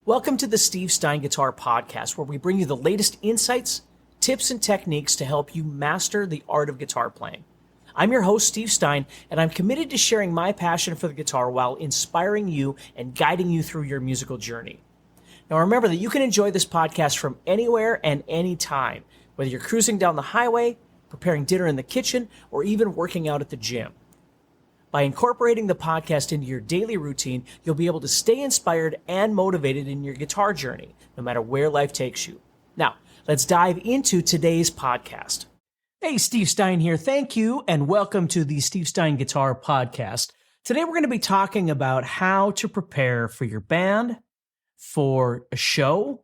Welcome to the Steve Stine Guitar Podcast, where we bring you the latest insights, tips, and techniques to help you master the art of guitar playing. I'm your host, Steve Stine, and I'm committed to sharing my passion for the guitar while inspiring you and guiding you through your musical journey. Now remember that you can enjoy this podcast from anywhere and anytime, whether you're cruising down the highway, preparing dinner in the kitchen, or even working out at the gym. By incorporating the podcast into your daily routine, you'll be able to stay inspired and motivated in your guitar journey, no matter where life takes you. Now, let's dive into today's podcast. Hey, Steve Stine here. Thank you, and welcome to the Steve Stine Guitar Podcast. Today, we're going to be talking about how to prepare for your band, for a show,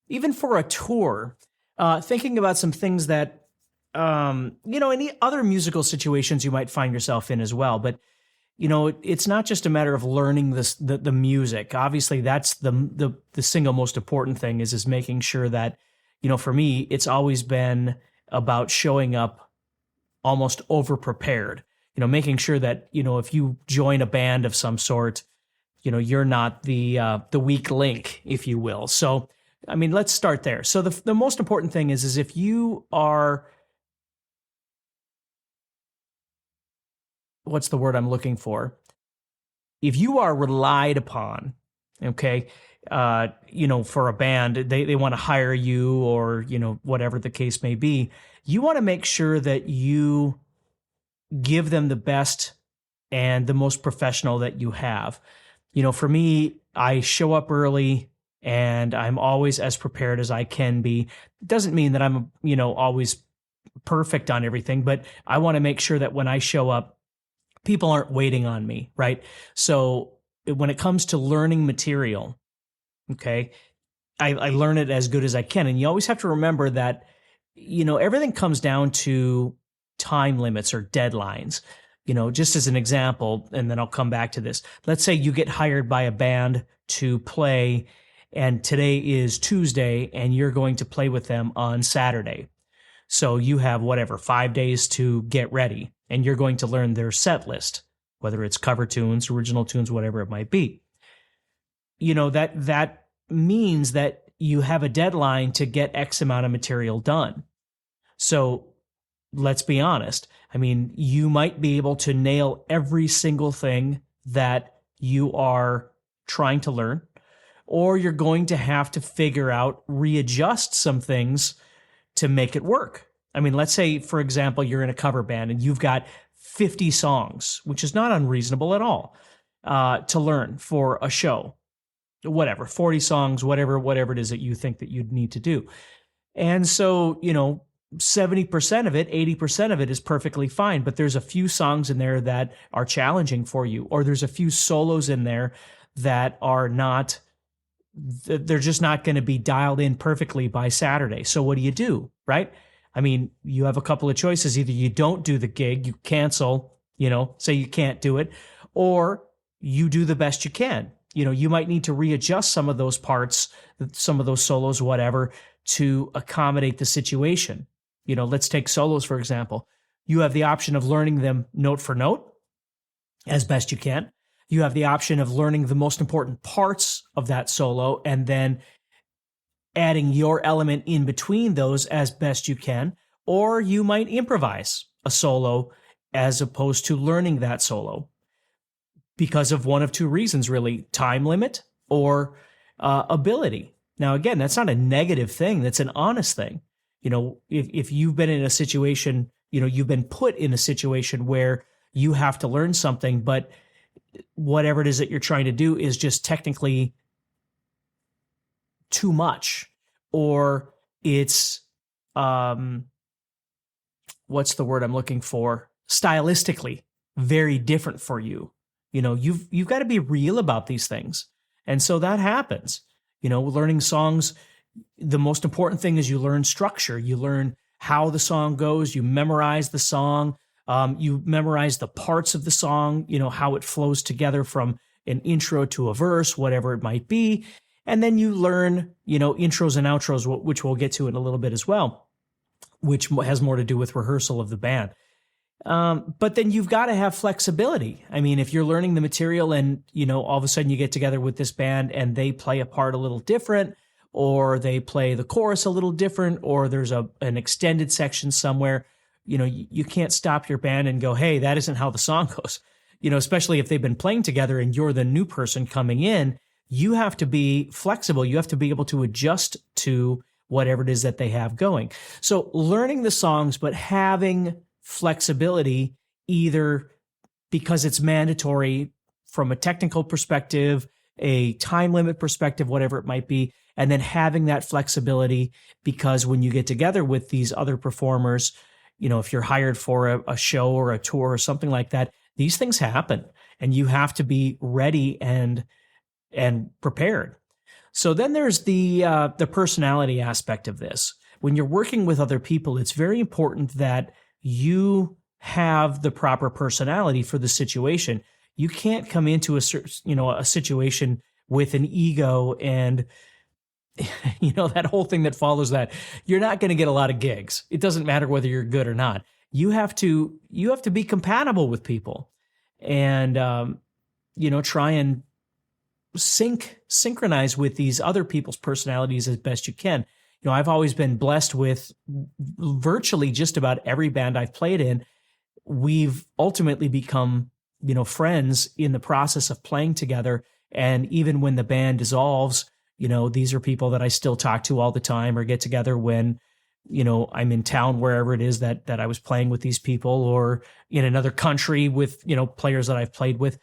even for a tour. Thinking about some things that any other musical situations you might find yourself in as well. But, it's not just a matter of learning the music. Obviously, that's the single most important thing is making sure that, for me, it's always been about showing up almost over-prepared, making sure that, if you join a band of some sort, you're not the weak link, if you will. So, let's start there. So the most important thing is if you are, what's the word I'm looking for? If you are relied upon, okay, for a band, they want to hire you or, whatever the case may be, you want to make sure that you give them the best and the most professional that you have. For me, I show up early and I'm always as prepared as I can be. It doesn't mean that I'm, always perfect on everything, but I want to make sure that when I show up, people aren't waiting on me, right? So when it comes to learning material, okay, I learn it as good as I can. And you always have to remember that, everything comes down to time limits or deadlines. Just as an example, and then I'll come back to this. Let's say you get hired by a band to play, and today is Tuesday, and you're going to play with them on Saturday. So you have 5 days to get ready, and you're going to learn their set list, whether it's cover tunes, original tunes, whatever it might be. That means that you have a deadline to get X amount of material done. So let's be honest. You might be able to nail every single thing that you are trying to learn, or you're going to have to readjust some things to make it work. Let's say, for example, you're in a cover band and you've got 50 songs, which is not unreasonable at all, to learn for a show. 40 songs, whatever it is that you think that you'd need to do. And so, 70% of it, 80% of it is perfectly fine, but there's a few songs in there that are challenging for you, or there's a few solos in there that are not, they're just not going to be dialed in perfectly by Saturday. So what do, right? You have a couple of choices. Either you don't do the gig, you cancel, say you can't do it, or you do the best you can. You might need to readjust some of those parts, some of those solos, whatever, to accommodate the situation. Let's take solos, for example. You have the option of learning them note for note as best you can. You have the option of learning the most important parts of that solo and then adding your element in between those as best you can, or you might improvise a solo as opposed to learning that solo because of one of two reasons, really: time limit or ability. Now, again, that's not a negative thing. That's an honest thing. If you've been in a situation, you've been put in a situation where you have to learn something, but whatever it is that you're trying to do is just technically too much, or it's, what's the word I'm looking for? Stylistically very different for you. You've got to be real about these things. And so that happens. Learning songs, the most important thing is you learn structure. You learn how the song goes. You memorize the song. You memorize the parts of the song, how it flows together from an intro to a verse, whatever it might be. And then you learn, intros and outros, which we'll get to in a little bit as well, which has more to do with rehearsal of the band. But then you've got to have flexibility. I mean, if you're learning the material and, all of a sudden you get together with this band and they play a part a little different, or they play the chorus a little different, or there's an extended section somewhere, you can't stop your band and go, hey, that isn't how the song goes. Especially if they've been playing together and you're the new person coming in, you have to be flexible. You have to be able to adjust to whatever it is that they have going. So learning the songs, but having flexibility, either because it's mandatory from a technical perspective, a time limit perspective, whatever it might be, and then having that flexibility because when you get together with these other performers, if you're hired for a show or a tour or something like that, these things happen and you have to be ready and prepared. So then there's the personality aspect of this. When you're working with other people, it's very important that you have the proper personality for the situation. You can't come into a situation with an ego and that whole thing that follows that. You're not going to get a lot of gigs. It doesn't matter whether you're good or not. You have to be compatible with people and try and synchronize with these other people's personalities as best you can. I've always been blessed with virtually just about every band I've played in. We've ultimately become, friends in the process of playing together. And even when the band dissolves, these are people that I still talk to all the time or get together when, I'm in town, wherever it is that I was playing with these people, or in another country with, players that I've played with.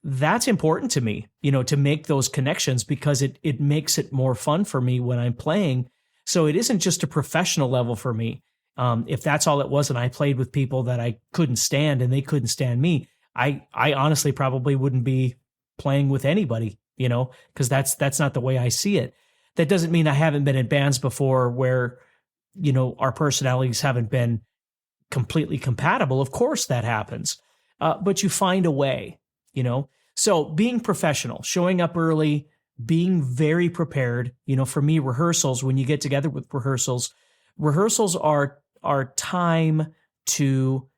That's important to me, to make those connections because it makes it more fun for me when I'm playing. So it isn't just a professional level for me. If that's all it was and I played with people that I couldn't stand and they couldn't stand me, I honestly probably wouldn't be playing with anybody, because that's not the way I see it. That doesn't mean I haven't been in bands before where, our personalities haven't been completely compatible. Of course that happens. But you find a way. So being professional, showing up early, being very prepared, for me, rehearsals, when you get together with rehearsals are time to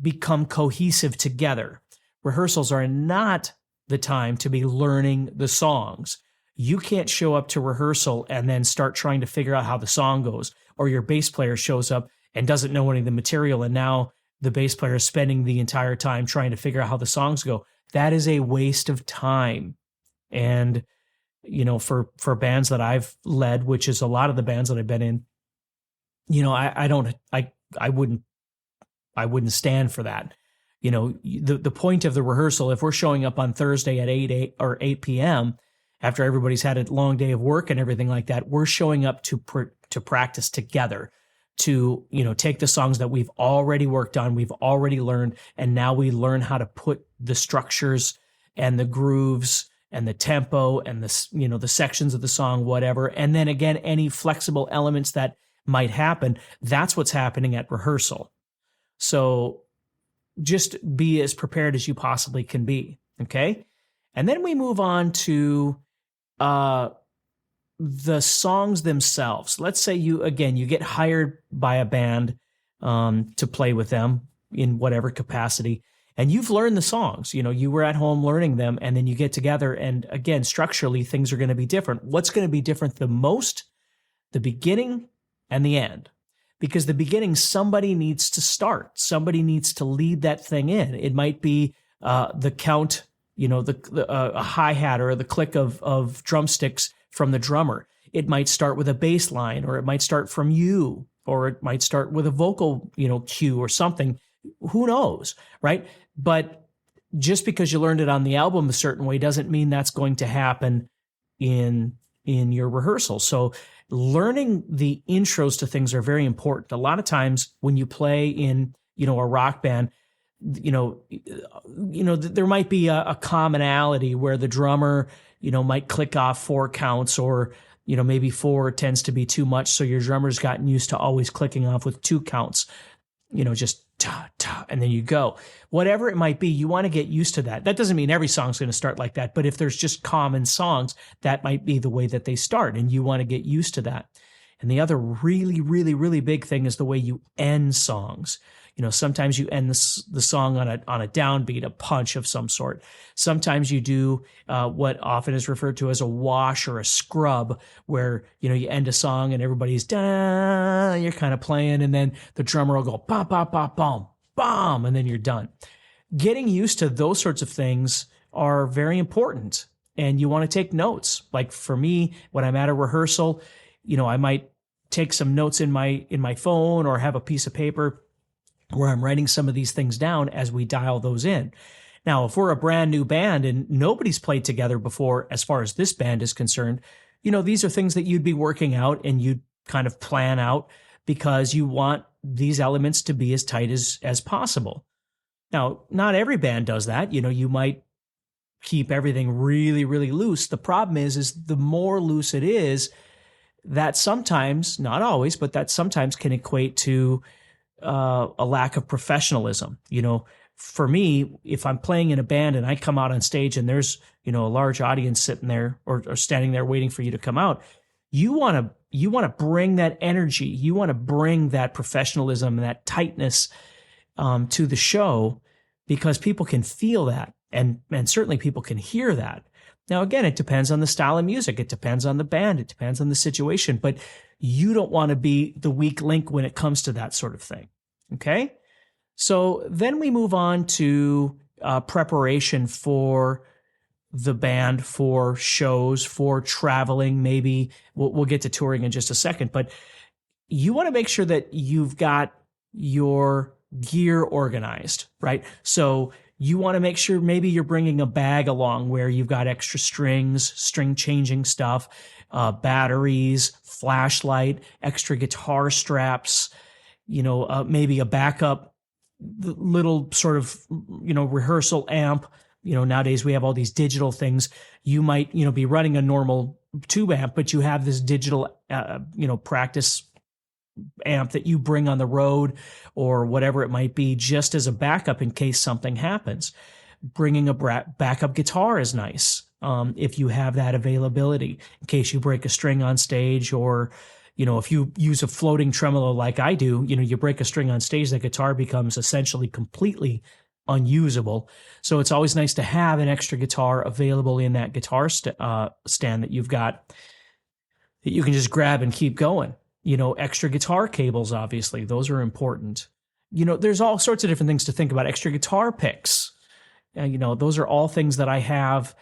become cohesive together. Rehearsals are not the time to be learning the songs. You can't show up to rehearsal and then start trying to figure out how the song goes, or your bass player shows up and doesn't know any of the material and now the bass player is spending the entire time trying to figure out how the songs go. That is a waste of time. And, for bands that I've led, which is a lot of the bands that I've been in, I wouldn't stand for that. The point of the rehearsal, if we're showing up on Thursday at 8 p.m., after everybody's had a long day of work and everything like that, we're showing up to practice together, to, take the songs that we've already worked on, we've already learned, and now we learn how to put the structures and the grooves and the tempo and the sections of the song, whatever. And then again, any flexible elements that might happen, that's what's happening at rehearsal. So just be as prepared as you possibly can be. Okay. And then we move on to, the songs themselves. Let's say you get hired by a band to play with them in whatever capacity, and you've learned the songs. You were at home learning them, and then you get together, and again, structurally, things are going to be different. What's going to be different the most? The beginning and the end. Because the beginning, somebody needs to start. Somebody needs to lead that thing in. It might be the count, a hi-hat or the click of drumsticks from the drummer. It might start with a bass line, or it might start from you, or it might start with a vocal, cue or something. Who knows, right? But just because you learned it on the album a certain way doesn't mean that's going to happen in your rehearsal. So learning the intros to things are very important. A lot of times when you play in, a rock band, there might be a commonality where the drummer, might click off 4 counts, or, maybe 4 tends to be too much. So your drummer's gotten used to always clicking off with 2 counts, just ta, ta, and then you go. Whatever it might be, you want to get used to that. That doesn't mean every song's going to start like that, but if there's just common songs, that might be the way that they start, and you want to get used to that. And the other really, really, really big thing is the way you end songs. Sometimes you end the song on a downbeat, a punch of some sort. Sometimes you do what often is referred to as a wash or a scrub, where you end a song and everybody's da, you're kind of playing, and then the drummer will go bom bom bom bom bom, and then you're done. Getting used to those sorts of things are very important, and you want to take notes. Like for me, when I'm at a rehearsal, I might take some notes in my phone or have a piece of paper where I'm writing some of these things down as we dial those in. Now, if we're a brand new band and nobody's played together before, as far as this band is concerned, these are things that you'd be working out and you'd kind of plan out because you want these elements to be as tight as possible. Now, not every band does that. You might keep everything really, really loose. The problem is the more loose it is, that sometimes, not always, but that sometimes can equate to a lack of professionalism. For me, if I'm playing in a band and I come out on stage and there's, a large audience sitting there or standing there waiting for you to come out, you want to bring that energy. You want to bring that professionalism and that tightness to the show, because people can feel that, and certainly people can hear that. Now, again, it depends on the style of music. It depends on the band. It depends on the situation. But you don't want to be the weak link when it comes to that sort of thing. Okay? So then we move on to preparation for the band, for shows, for traveling. Maybe we'll get to touring in just a second. But you want to make sure that you've got your gear organized, right? So you want to make sure maybe you're bringing a bag along where you've got extra strings, string changing stuff, batteries, flashlight, extra guitar straps, maybe a backup little sort of, rehearsal amp. Nowadays we have all these digital things. You might, be running a normal tube amp, but you have this digital, practice amp that you bring on the road or whatever it might be, just as a backup in case something happens. Bringing a backup guitar is nice if you have that availability in case you break a string on stage, or if you use a floating tremolo like I do, you break a string on stage, the guitar becomes essentially completely unusable. So it's always nice to have an extra guitar available in that guitar stand that you've got that you can just grab and keep going. Extra guitar cables, obviously, those are important. There's all sorts of different things to think about. Extra guitar picks. Those are all things that I have.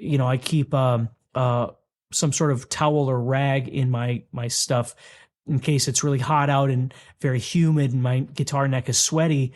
I keep some sort of towel or rag in my stuff in case it's really hot out and very humid and my guitar neck is sweaty.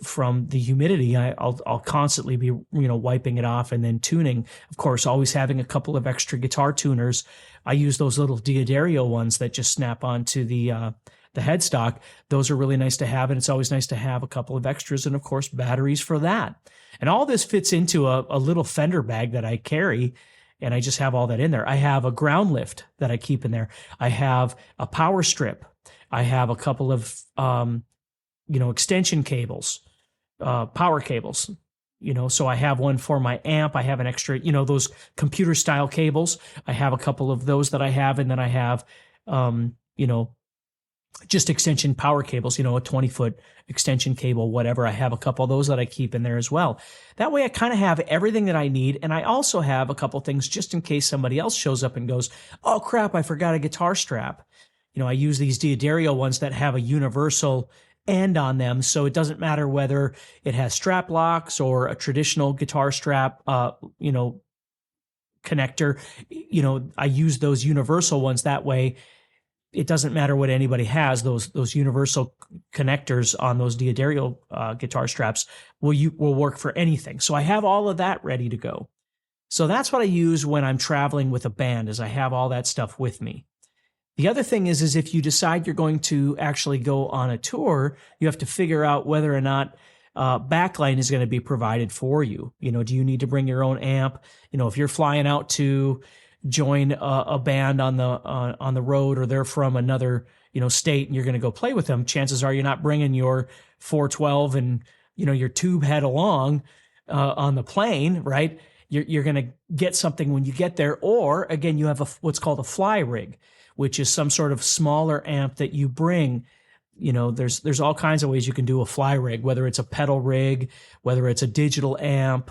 From the humidity, I'll constantly be, wiping it off and then tuning. Of course, always having a couple of extra guitar tuners. I use those little D'Addario ones that just snap onto the headstock. Those are really nice to have, and it's always nice to have a couple of extras, and of course, batteries for that. And all this fits into a little Fender bag that I carry, and I just have all that in there. I have a ground lift that I keep in there. I have a power strip. I have a couple of extension cables, power cables, so I have one for my amp. I have an extra, those computer style cables. I have a couple of those that I have. And then I have, just extension power cables, a 20-foot extension cable, whatever. I have a couple of those that I keep in there as well. That way I kind of have everything that I need. And I also have a couple things just in case somebody else shows up and goes, oh crap, I forgot a guitar strap. I use these D'Addario ones that have a universal end on them, so it doesn't matter whether it has strap locks or a traditional guitar strap connector. I use those universal ones. That way it doesn't matter what anybody has. Those universal connectors on those D'Addario guitar straps will work for anything. So I have all of that ready to go. So that's what I use when I'm traveling with a band, is I have all that stuff with me. The other thing is if you decide you're going to actually go on a tour, you have to figure out whether or not backline is going to be provided for you. Do you need to bring your own amp? If you're flying out to join a band on the road, or they're from another state and you're going to go play with them, chances are you're not bringing your 412 and your tube head along on the plane, right? you're going to get something when you get there. Or again, you have what's called a fly rig, which is some sort of smaller amp that you bring. There's all kinds of ways you can do a fly rig, whether it's a pedal rig, whether it's a digital amp.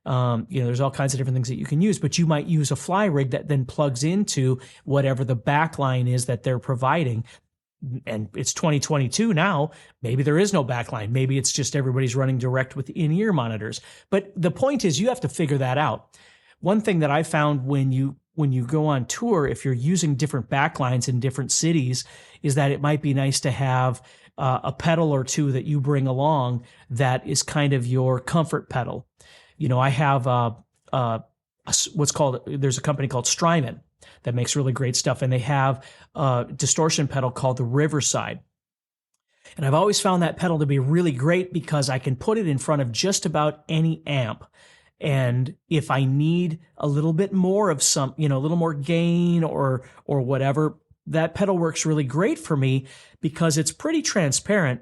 There's all kinds of different things that you can use, but you might use a fly rig that then plugs into whatever the backline is that they're providing. And it's 2022 now. Maybe there is no backline. Maybe it's just everybody's running direct with in-ear monitors. But the point is, you have to figure that out. One thing that I found when you go on tour, if you're using different backlines in different cities, is that it might be nice to have a pedal or two that you bring along that is kind of your comfort pedal. I have there's a company called Stine that makes really great stuff, and they have a distortion pedal called the Riverside. And I've always found that pedal to be really great because I can put it in front of just about any amp. And if I need a little bit more of a little more gain or whatever, that pedal works really great for me because it's pretty transparent,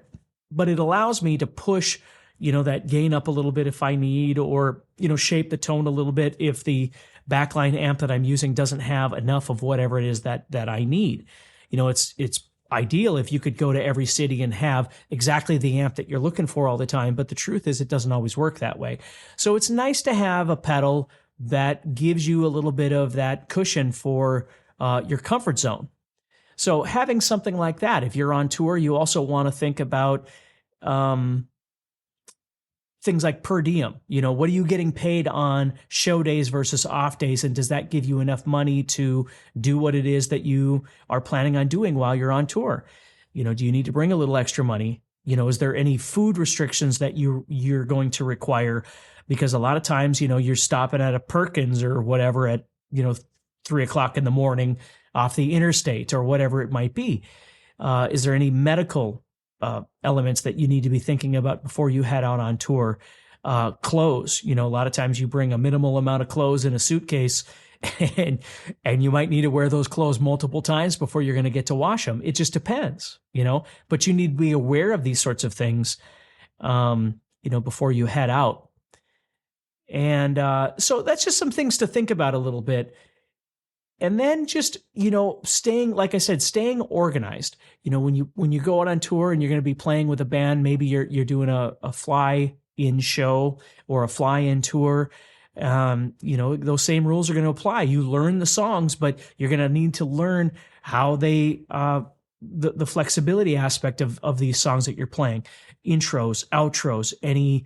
but it allows me to push that gain up a little bit if I need, or, shape the tone a little bit if the backline amp that I'm using doesn't have enough of whatever it is that I need. It's ideal if you could go to every city and have exactly the amp that you're looking for all the time, but the truth is it doesn't always work that way. So it's nice to have a pedal that gives you a little bit of that cushion for your comfort zone. So having something like that, if you're on tour, you also want to think about things like per diem. What are you getting paid on show days versus off days? And does that give you enough money to do what it is that you are planning on doing while you're on tour? Do you need to bring a little extra money? Is there any food restrictions that you're going to require? Because a lot of times, you're stopping at a Perkins or whatever at, 3:00 in the morning off the interstate or whatever it might be. Is there any medical elements that you need to be thinking about before you head out on tour? Clothes, a lot of times you bring a minimal amount of clothes in a suitcase and you might need to wear those clothes multiple times before you're going to get to wash them. It just depends, but you need to be aware of these sorts of things, before you head out. And so that's just some things to think about a little bit. And then just, staying organized. When you go out on tour and you're going to be playing with a band, maybe you're doing a fly-in show or a fly-in tour. Those same rules are going to apply. You learn the songs, but you're going to need to learn how they, the flexibility aspect of these songs that you're playing. Intros, outros, any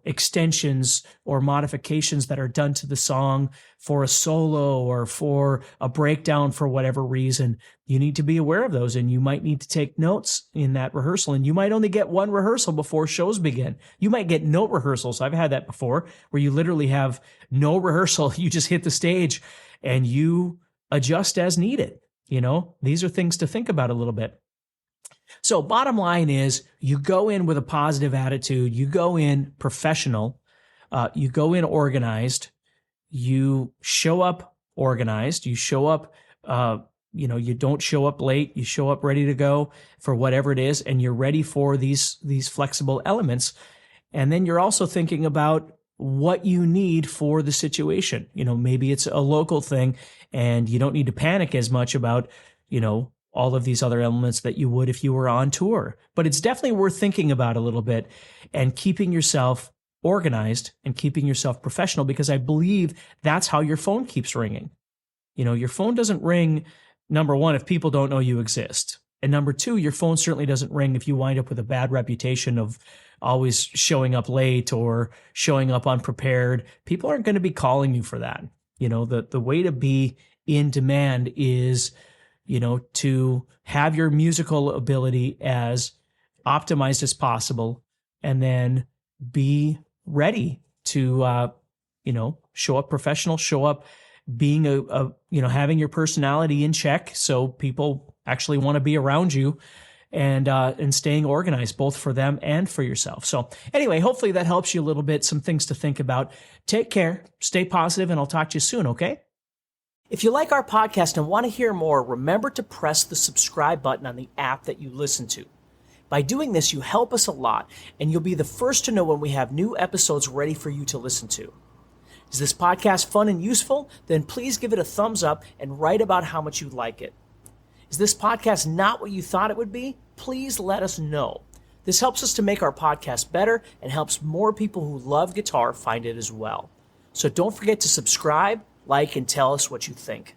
extensions or modifications that are done to the song for a solo or for a breakdown for whatever reason. You need to be aware of those, and you might need to take notes in that rehearsal. And you might only get one rehearsal before shows begin. You might get no rehearsals. I've had that before, where you literally have no rehearsal. You just hit the stage and you adjust as needed. These are things to think about a little bit. So bottom line is, you go in with a positive attitude, you go in professional, you go in organized, you show up organized, you show up, you don't show up late, you show up ready to go for whatever it is, and you're ready for these flexible elements. And then you're also thinking about what you need for the situation. Maybe it's a local thing and you don't need to panic as much about, all of these other elements that you would if you were on tour. But it's definitely worth thinking about a little bit and keeping yourself organized and keeping yourself professional, because I believe that's how your phone keeps ringing. Your phone doesn't ring, number one, if people don't know you exist. And number two, your phone certainly doesn't ring if you wind up with a bad reputation of always showing up late or showing up unprepared. People aren't going to be calling you for that. The way to be in demand is to have your musical ability as optimized as possible, and then be ready to, show up professional, show up being having your personality in check so people actually want to be around you, and staying organized both for them and for yourself. So anyway, hopefully that helps you a little bit, some things to think about. Take care, stay positive, and I'll talk to you soon, okay? If you like our podcast and want to hear more, remember to press the subscribe button on the app that you listen to. By doing this, you help us a lot, and you'll be the first to know when we have new episodes ready for you to listen to. Is this podcast fun and useful? Then please give it a thumbs up and write about how much you like it. Is this podcast not what you thought it would be? Please let us know. This helps us to make our podcast better and helps more people who love guitar find it as well. So don't forget to subscribe, like, and tell us what you think.